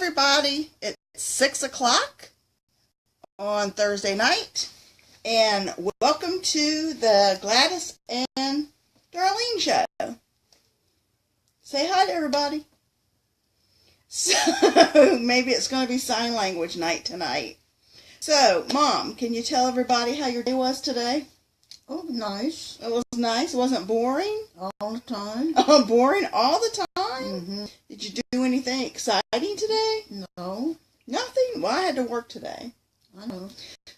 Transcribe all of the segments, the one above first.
everybody. It's 6 o'clock on Thursday night, and welcome to the Gladys and Darlene show. Say hi to everybody. So, maybe it's going to be sign language night tonight. So, Mom, can you tell everybody how your day was today? Oh, nice. It was nice. It wasn't boring? All the time. Oh, boring all the time? Mm-hmm. Did you do anything exciting today? No. Nothing? Well, I had to work today. I know.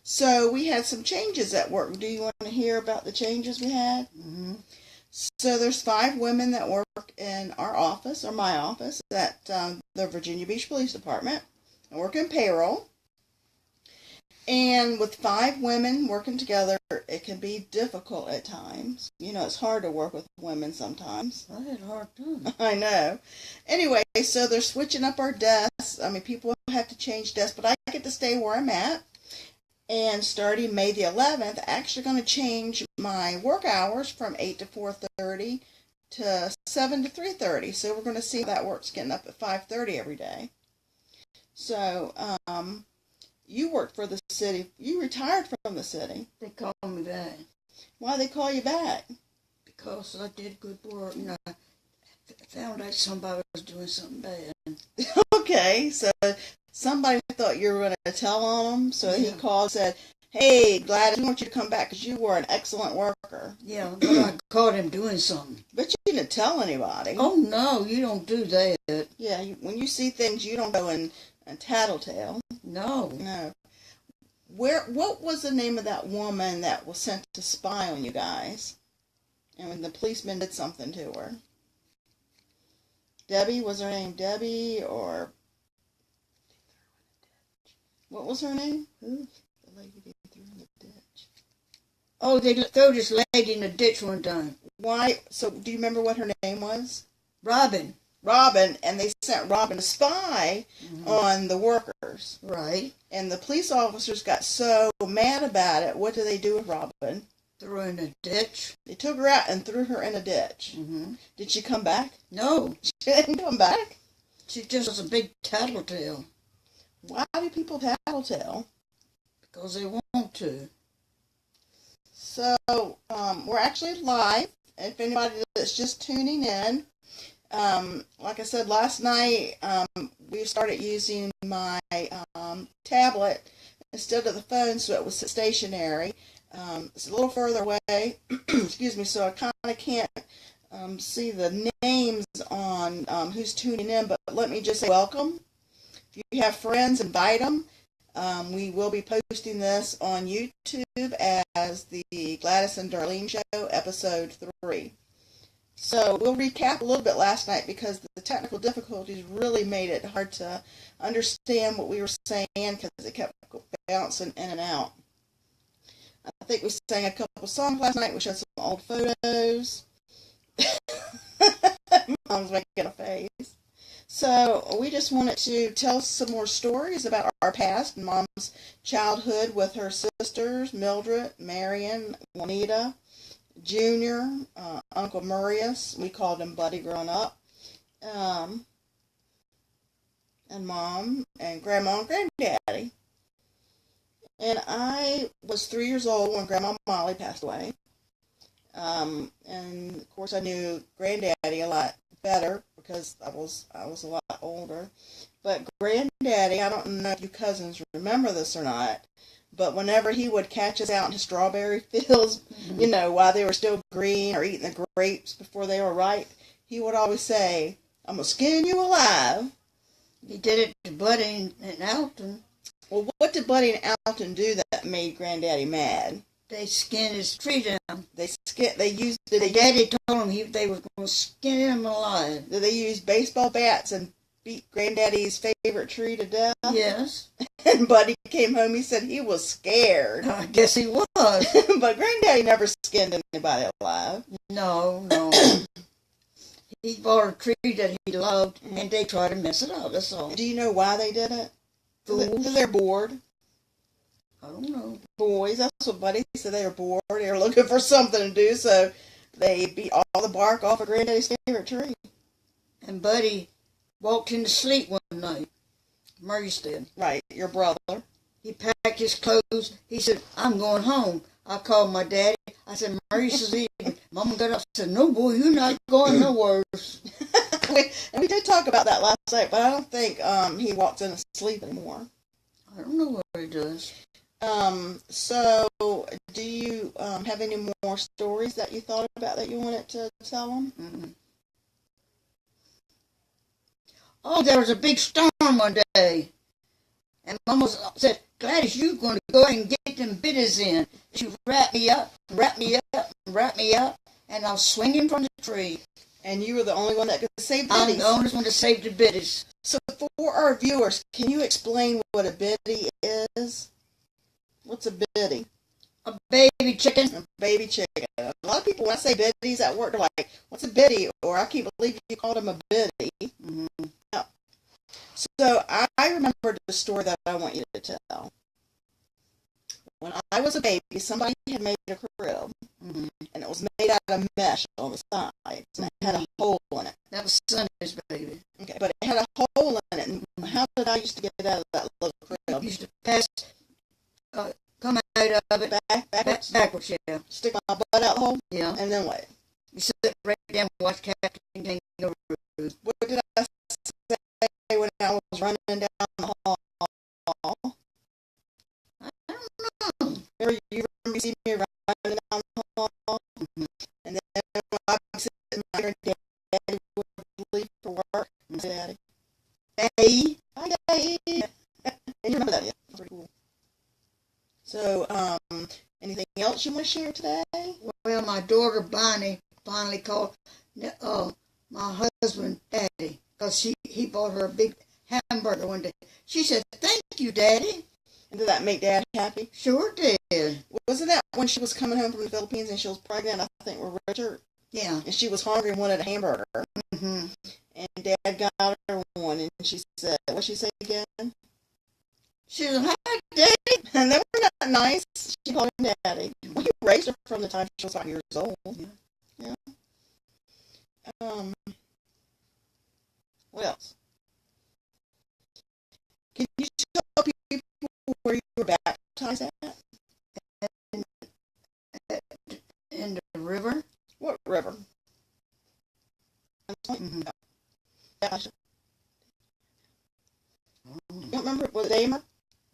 So we had some changes at work. Do you want to hear about the changes we had? Mm-hmm. So there's 5 women that work in our office, or my office, at the Virginia Beach Police Department. I work in payroll. And with 5 women working together, it can be difficult at times. You know, it's hard to work with women sometimes. I had a hard time. I know. Anyway, so they're switching up our desks. I mean, people have to change desks, but I get to stay where I'm at. And starting May the 11th, actually going to change my work hours from 8 to 4:30 to 7 to 3:30. So we're going to see how that works, getting up at 5:30 every day. So, you worked for the city. You retired from the city. They called me back. Why they call you back? Because I did good work and I found out somebody was doing something bad. Okay, so somebody thought you were going to tell on them, so he called and said, "Hey, Gladys, we want you to come back because you were an excellent worker." Yeah, but I caught him doing something. But you didn't tell anybody. Oh, no, you don't do that. Yeah, when you see things, you don't go and tattletale. No. No. What was the name of that woman that was sent to spy on you guys? And when the policeman did something to her? Debbie? Was her name Debbie, or what was her name? Who? The lady they threw in the ditch. Oh, they threw this lady in the ditch one time. Why? So, do you remember what her name was? Robin. Robin, and they sent Robin to spy on the workers. Right. And the police officers got so mad about it. What did they do with Robin? Threw her in a ditch. They took her out and threw her in a ditch. Mm-hmm. Did she come back? No. She didn't come back? She just was a big tattletale. Why do people tattletale? Because they want to. So, we're actually live. If anybody that's just tuning in, like I said last night, we started using my tablet instead of the phone, so it was stationary. It's a little further away, excuse me, so I kind of can't see the names on who's tuning in, but let me just say welcome. If you have friends, invite them. We will be posting this on YouTube as the Gladys and Darlene Show, Episode 3. So we'll recap a little bit last night because the technical difficulties really made it hard to understand what we were saying because it kept bouncing in and out. I think we sang a couple songs last night. We showed some old photos. Mom's making a face. So we just wanted to tell some more stories about our past. Mom's childhood with her sisters, Mildred, Marion, Juanita, Junior, Uncle Marius, we called him Buddy growing up, and Mom, and Grandma and Granddaddy. And I was 3 years old when Grandma Molly passed away. And of course I knew Granddaddy a lot better because I was a lot older. But Granddaddy, I don't know if you cousins remember this or not, but whenever he would catch us out in the strawberry fields, you know, while they were still green, or eating the grapes before they were ripe, he would always say, "I'm going to skin you alive." He did it to Buddy and Alton. Well, what did Buddy and Alton do that made Granddaddy mad? They skinned his tree down. Daddy told him they were going to skin him alive. Did they use baseball bats and beat Granddaddy's favorite tree to death? Yes. And Buddy came home, he said he was scared. I guess he was. But Granddaddy never skinned anybody alive. No. He bought a tree that he loved, and they tried to mess it up, that's all. Do you know why they did it? Fools. They're bored. I don't know. Boys, that's what Buddy said. They were bored. They were looking for something to do, so they beat all the bark off of Granddaddy's favorite tree. And Buddy walked into sleep one night. Maurice did. Right, your brother. He packed his clothes. He said, I'm going home. I called my daddy. I said, Maurice is leaving. Mama got up and said, no, boy, you're not going nowhere. we did talk about that last night, but I don't think he walks in and sleep anymore. I don't know what he does. So, do you have any more stories that you thought about that you wanted to tell them? Mm-mm. Oh, there was a big storm one day. And Mama said, Gladys, you're going to go and get them biddies in. She wrapped me up, and I was swinging from the tree. And you were the only one that could save I'm biddies. the only one to save the biddies. So for our viewers, can you explain what a biddy is? What's a biddy? A baby chicken. A baby chicken. A lot of people, when I say biddies at work, they're like, what's a biddy? Or I can't believe you called them a biddy. Mm-hmm. Yeah. So I remember the story that I want you to tell. When I was a baby, somebody had made a crib. Mm-hmm. And it was made out of mesh on the sides. And it had a hole in it. That was Sunday's baby. Okay, but it had a hole in it. And how did I used to get out of that little crib? Used to pass, come out of it backwards, yeah. Stick my butt out the hole? Yeah. And then what? You sit right down and watch Captain Kangaroo. What did I say when I was running down the hall? I don't know. You remember you see me running down the hall? Mm-hmm. And then I would sit in my ear and Daddy would leave for work. And say, Daddy. Hey. Hi, Daddy. And you remember that, yeah? Pretty cool. So, anything else you want to share today? Well, my daughter Bonnie finally called my husband Daddy because he bought her a big hamburger one day. She said, "Thank you, Daddy." And did that make Dad happy? Sure did. Wasn't that when she was coming home from the Philippines and she was pregnant, I think, with Richard? Yeah. And she was hungry and wanted a hamburger. Mm-hmm. And Dad got her one, and she said, what'd she say again? She said, "Hi, Daddy." And they were not nice. She called him Daddy. Well, he raised her from the time she was 5 years old. Yeah. What else? Can you tell people where you were baptized at? In the river. What river? Mm-hmm. Yeah. You don't remember? Was it Damer?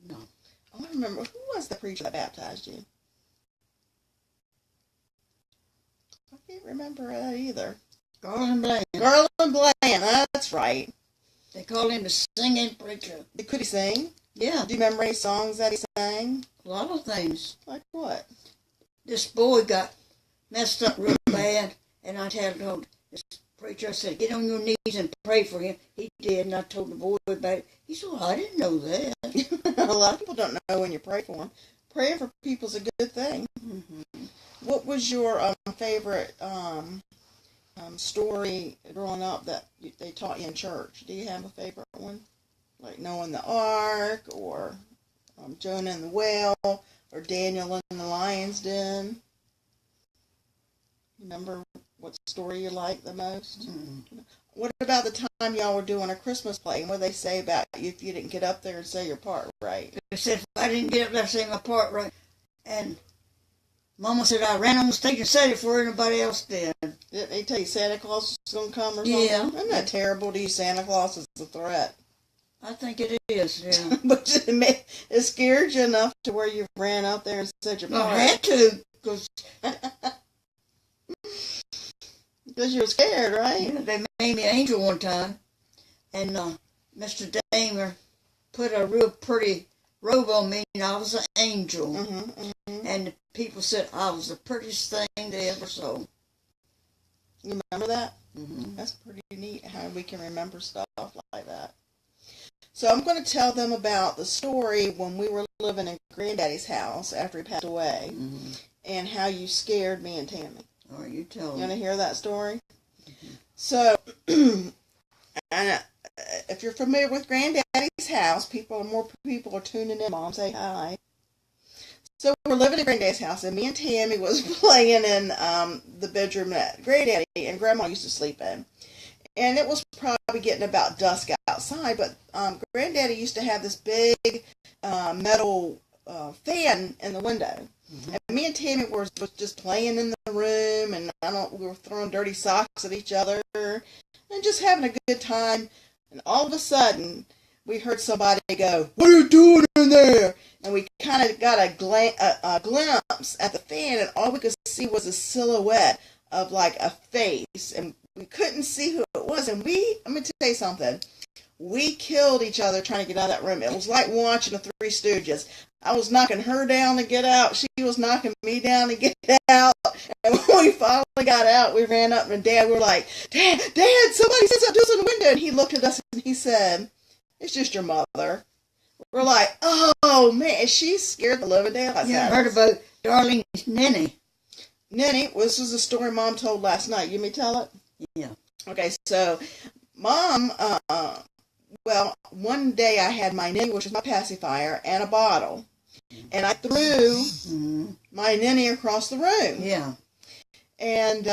No. I remember. Who was the preacher that baptized you? I can't remember that either. Garland Bland. Garland Bland, that's right. They called him the singing preacher. Could he sing? Yeah. Do you remember any songs that he sang? A lot of things. Like what? This boy got messed up real bad, and I told this preacher, I said, "Get on your knees and pray for him." He did, and I told the boy about it. He said, "Well, I didn't know that." A lot of people don't know when you pray for them. Praying for people is a good thing. Mm-hmm. What was your favorite story growing up that they taught you in church? Do you have a favorite one? Like Noah and the Ark, or Jonah and the Whale, or Daniel in the Lion's Den? Remember what story you liked the most? Mm-hmm. What about the time y'all were doing a Christmas play? And what did they say about you if you didn't get up there and say your part right? They said if I didn't get up there and say my part right, and Mama said I ran on the stage and said it before anybody else did. Didn't they tell you Santa Claus was going to come or something? Yeah. Isn't that terrible to use Santa Claus as a threat? I think it is, yeah. But it scared you enough to where you ran out there and said your part. I had to, because you were scared, right? they made me an angel one time, and Mr. Damer put a real pretty robe on me, and I was an angel. Mm-hmm, mm-hmm. And the people said I was the prettiest thing they ever saw. You remember that? Mm-hmm. That's pretty neat how we can remember stuff like that. So I'm going to tell them about the story when we were living in Granddaddy's house after he passed away, Mm-hmm. and how you scared me and Tammy. All right, you tell You them. want to hear that story? Mm-hmm. So, and, if you're familiar with Granddaddy's house, more people are tuning in. Mom, say hi. So we're living in Granddaddy's house, and me and Tammy was playing in the bedroom that Granddaddy and Grandma used to sleep in. And it was probably getting about dusk outside, but Granddaddy used to have this big metal fan in the window. Mm-hmm. And me and Tammy was just playing in the room, and we were throwing dirty socks at each other and just having a good time. And all of a sudden, we heard somebody go, "What are you doing in there?" And we kind of got a glimpse at the fan, and all we could see was a silhouette of like a face, and we couldn't see who it was. And I'm going to tell you something. We killed each other trying to get out of that room. It was like watching the Three Stooges. I was knocking her down to get out. She was knocking me down to get out. And when we finally got out, we ran up and Dad, we were like, Dad, somebody said something to us in the window. And he looked at us and he said, "It's just your mother." We're like, "Oh, man, she scared the living daylights out of us." You heard about Darlene's nanny? Nanny, this was a story Mom told last night. You want me to tell it? Yeah. Okay, so Mom, one day I had my ninny, which was my pacifier, and a bottle. And I threw my ninny across the room. Yeah. And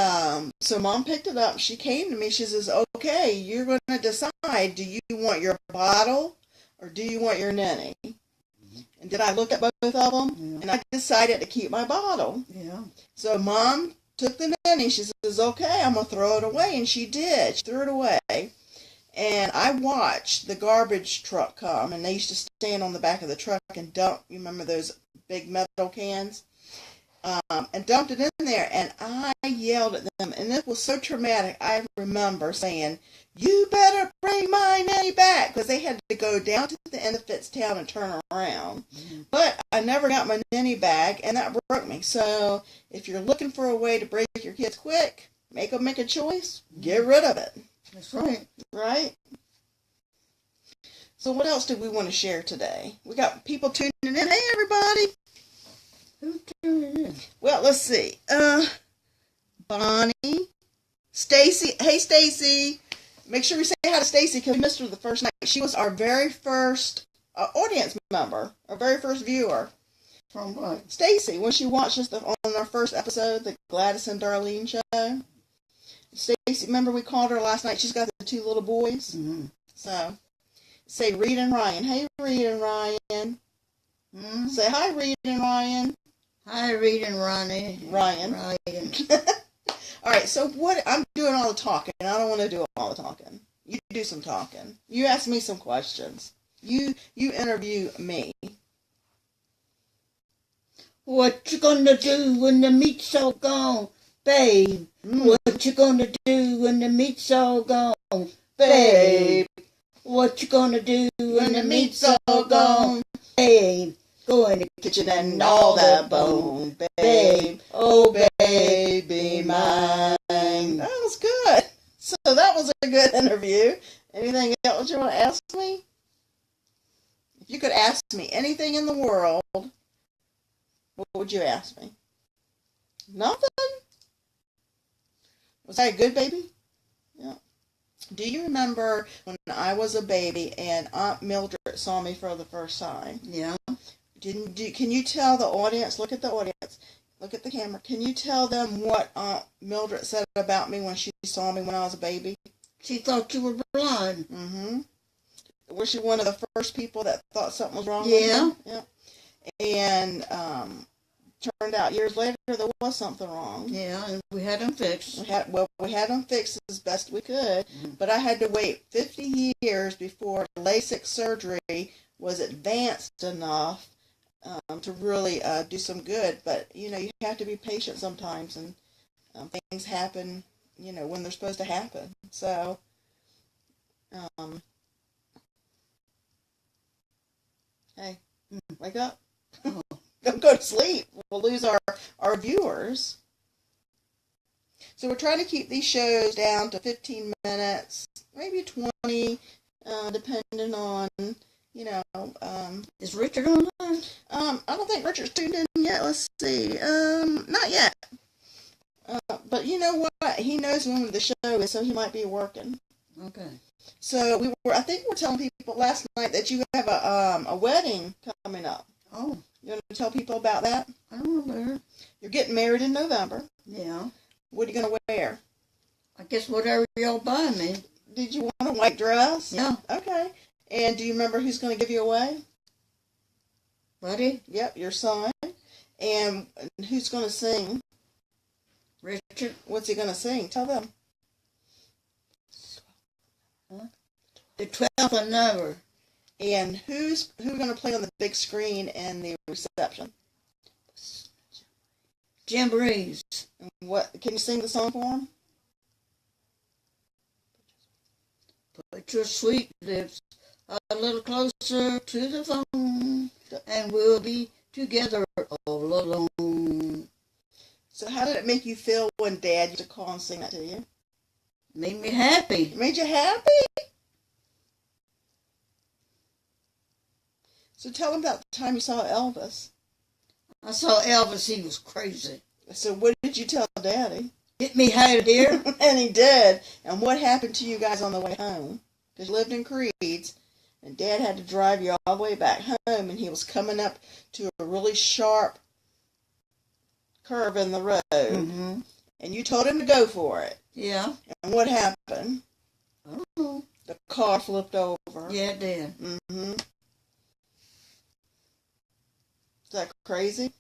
so Mom picked it up. She came to me. She says, "Okay, you're going to decide, do you want your bottle or do you want your ninny?" And did I look at both of them? Yeah. And I decided to keep my bottle. Yeah. So Mom took the ninny. She says, "Okay, I'm going to throw it away." And she did. She threw it away. And I watched the garbage truck come, and they used to stand on the back of the truck and dump, you remember those big metal cans? And dumped it in there, and I yelled at them, and it was so traumatic. I remember saying, "You better bring my nanny back," because they had to go down to the end of Fitztown and turn around. Mm-hmm. But I never got my nanny back, and that broke me. So if you're looking for a way to break your kids quick, make them make a choice, get rid of it. That's right. Right? So what else do we want to share today? We got people tuning in. Hey, everybody. Who's tuning in? Well, let's see. Bonnie. Stacy. Hey, Stacy. Make sure we say hi to Stacy because we missed her the first night. She was our very first audience member, our very first viewer. From what? Stacy, when she watched us on our first episode, the Gladys and Darlene show. Stacy, remember we called her last night? She's got the two little boys. Mm-hmm. So, say Reed and Ryan. Hey, Reed and Ryan. Mm-hmm. Say hi, Reed and Ryan. Hi, Reed and Ronnie. Ryan. All right, so I'm doing all the talking. I don't want to do all the talking. You do some talking. You ask me some questions. You interview me. What you gonna do when the meat's all gone, babe? What you gonna do when the meat's all gone, babe? What you gonna do when the meat's all gone, babe? Go in the kitchen and all that bone, babe. Oh, baby mine. That was good. So that was a good interview. Anything else you want to ask me? If you could ask me anything in the world, what would you ask me? Nothing? Was I a good baby? Yeah. Do you remember when I was a baby and Aunt Mildred saw me for the first time? Yeah. Can you tell the audience, look at the audience, look at the camera, can you tell them what Aunt Mildred said about me when she saw me when I was a baby? She thought you were blind. Mm-hmm. Was she one of the first people that thought something was wrong yeah. with me? Yeah. And turned out years later there was something wrong. Yeah, and we had them fixed. We had them fixed as best we could, but I had to wait 50 years before LASIK surgery was advanced enough to really do some good. But, you have to be patient sometimes, and things happen, when they're supposed to happen. So, hey, wake up. Don't go to sleep. We'll lose our viewers. So we're trying to keep these shows down to 15 minutes, maybe 20, depending on, Is Richard on there? I don't think Richard's tuned in yet. Let's see. Not yet. But you know what? He knows when the show is, so he might be working. Okay. So I think we're telling people last night that you have a wedding coming up. Oh. You want to tell people about that? I don't know. You're getting married in November. Yeah. What are you going to wear? I guess whatever y'all buy me. Did you want a white dress? Yeah. Okay. And do you remember who's going to give you away? Buddy? Yep, your son. And who's going to sing? Richard? What's he going to sing? Tell them. Huh? The 12th number. And who's going to play on the big screen in the reception? Jamborees. What can you sing the song for him? Put your sweet lips a little closer to the phone, and we'll be together all alone. So how did it make you feel when Dad used to call and sing that to you? Made me happy. It made you happy? So tell him about the time you saw Elvis. I saw Elvis, he was crazy. So what did you tell Daddy? Hit me high, dear. And he did. And what happened to you guys on the way home? Because you lived in Creeds, and Dad had to drive you all the way back home, and he was coming up to a really sharp curve in the road. Mm-hmm. And you told him to go for it. Yeah. And what happened? I don't know. The car flipped over. Yeah, it did. Mm-hmm. Is that crazy?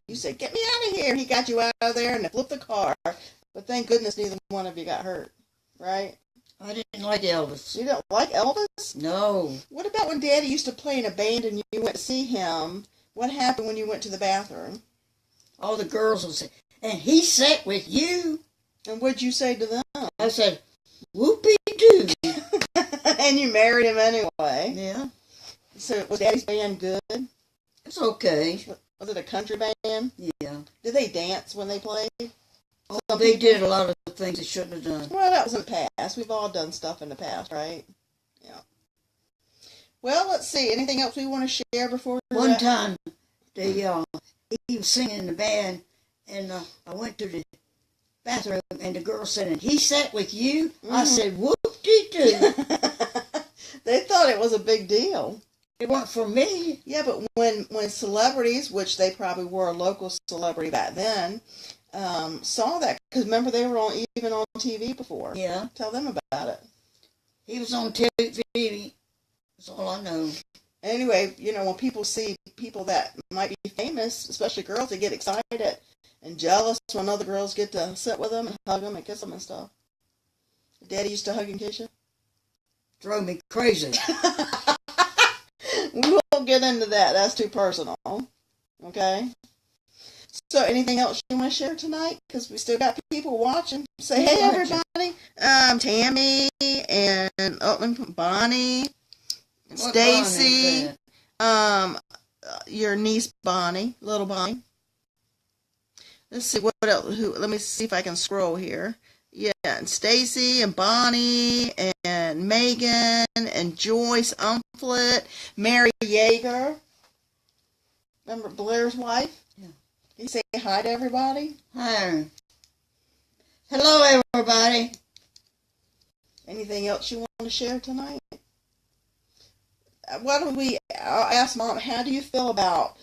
You said, get me out of here. And he got you out of there and they flipped the car. But thank goodness neither one of you got hurt. Right? I didn't like Elvis. You don't like Elvis? No. What about when Daddy used to play in a band and you went to see him? What happened when you went to the bathroom? All the girls would say, and he sat with you. And what'd you say to them? I said, whoopee-doo. And you married him anyway. Yeah. So was Daddy's band good? It's okay. Was it a country band? Yeah. Did they dance when they played? Oh, they did a lot of things they shouldn't have done. Well, that was in the past. We've all done stuff in the past, right? Yeah. Well, let's see. Anything else we want to share before? One time, he was singing in the band, and I went to the bathroom, and the girl said, and he sat with you? Mm-hmm. I said, whoop-de-doo. They thought it was a big deal. It wasn't for me. Yeah, but when celebrities, which they probably were a local celebrity back then, saw that, because remember they were even on TV before. Yeah. Tell them about it. He was on TV. That's all I know. Anyway, when people see people that might be famous, especially girls, they get excited and jealous when other girls get to sit with them and hug them and kiss them and stuff. Daddy used to hug and kiss you? Drove me crazy. We won't get into that. That's too personal. Okay? So anything else you want to share tonight? Because we still got people watching. Say, hey, everybody. Tammy and Bonnie, Stacy, your niece Bonnie, little Bonnie. Let's see what else. Let me see if I can scroll here. Yeah, and Stacy and Bonnie and Megan and Joyce Umflett, Mary Yeager. Remember Blair's wife? Yeah. Can you say hi to everybody? Hi. Hello, everybody. Anything else you want to share tonight? I'll ask Mom, how do you feel about,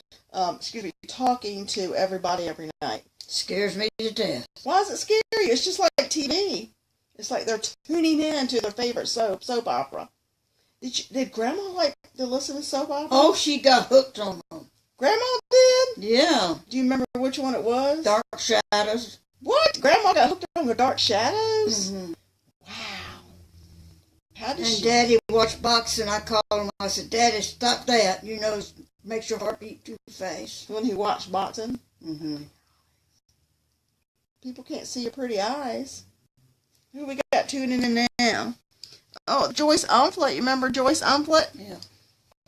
talking to everybody every night? Scares me to death. Why is it scary? It's just like TV. It's like they're tuning in to their favorite soap opera. Did Grandma like to listen to soap opera? Oh, she got hooked on them. Grandma did? Yeah. Do you remember which one it was? Dark Shadows. What? Grandma got hooked on the Dark Shadows? Mm-hmm. Wow. How did And Daddy watched boxing. I called him. I said, Daddy, stop that. Makes your heart beat too fast. When he watched boxing? Mm-hmm. People can't see your pretty eyes. Who we got tuning in now? Oh, Joyce Umflett. You remember Joyce Umflett? Yeah.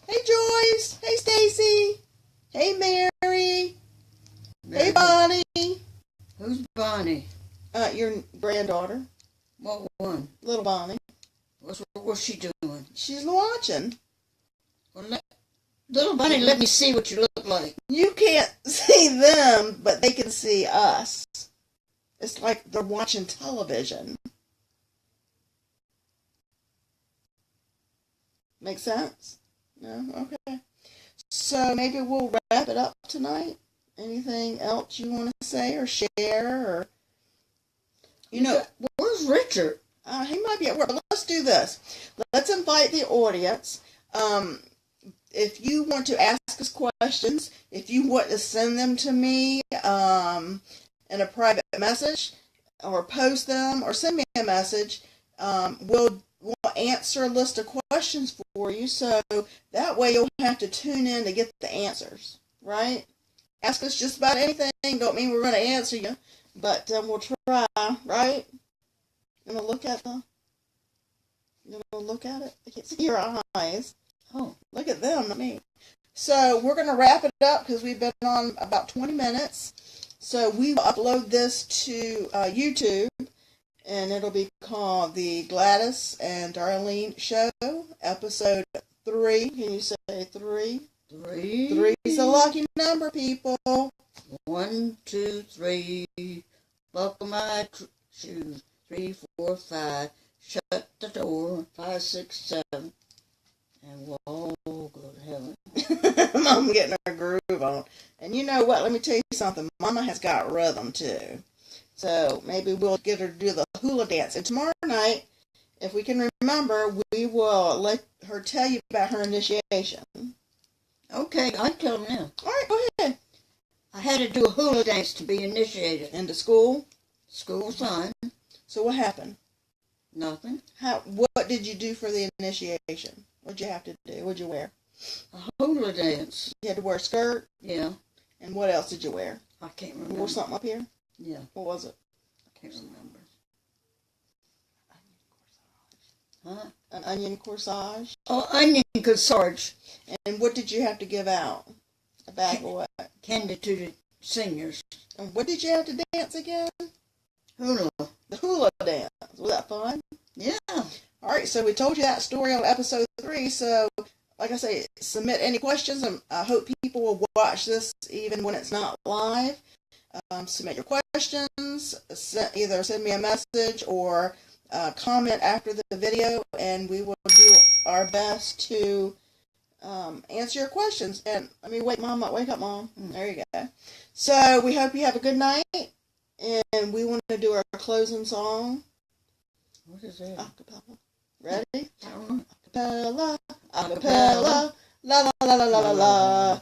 Hey, Joyce. Hey, Stacy. Hey, Mary. Hey, Bonnie. Who's Bonnie? Your granddaughter. What one? Little Bonnie. What's she doing? She's watching. Well, little Bonnie, let me see what you look like. You can't see them, but they can see us. It's like they're watching television. Make sense? No? Okay. So maybe we'll wrap it up tonight. Anything else you want to say or share? Or where's Richard? He might be at work. But let's let's do this. Let's invite the audience. If you want to ask us questions, if you want to send them to me in a private message, or post them, or send me a message, we'll answer a list of questions for you, so that way you'll have to tune in to get the answers, right? Ask us just about anything. Don't mean we're going to answer you, but we'll try, right? You want to look at it? I can't see your eyes. Oh, look at them, not me. So we're going to wrap it up because we've been on about 20 minutes. So we will upload this to YouTube, and it'll be called the Gladys and Darlene Show, episode 3. Can you say 3? 3. 3 is the lucky number, people. 1, 2, 3. Buckle my shoes. 3, 4, 5. Shut the door. 5, 6, 7. And we'll all go to heaven. Mama getting her groove on. And you know what? Let me tell you something. Mama has got rhythm, too. So maybe we'll get her to do the hula dance. And tomorrow night, if we can remember, we will let her tell you about her initiation. Okay, I tell them now. All right, go ahead. I had to do a hula dance to be initiated. Into school? School sign. So what happened? Nothing. What did you do for the initiation? What'd you have to do? What'd you wear? A hula dance. You had to wear a skirt? Yeah. And what else did you wear? I can't You remember. wore something up here? Yeah. What was it? I can't remember. Huh? An onion corsage? Oh, onion corsage. And what did you have to give out? A bag of what? Candy to the seniors. And what did you have to dance again? Hula. The hula dance. Was that fun? Yeah. All right, so we told you that story on episode 3. So, like I say, submit any questions, and I hope people will watch this even when it's not live. Submit your questions. Either send me a message or comment after the video, and we will do our best to answer your questions. And let me wake Mom up. Wake up, Mom. There you go. So we hope you have a good night, and we want to do our closing song. What is that? Acapella. Ready? I don't know. Acapella, acapella, la la la la la la la.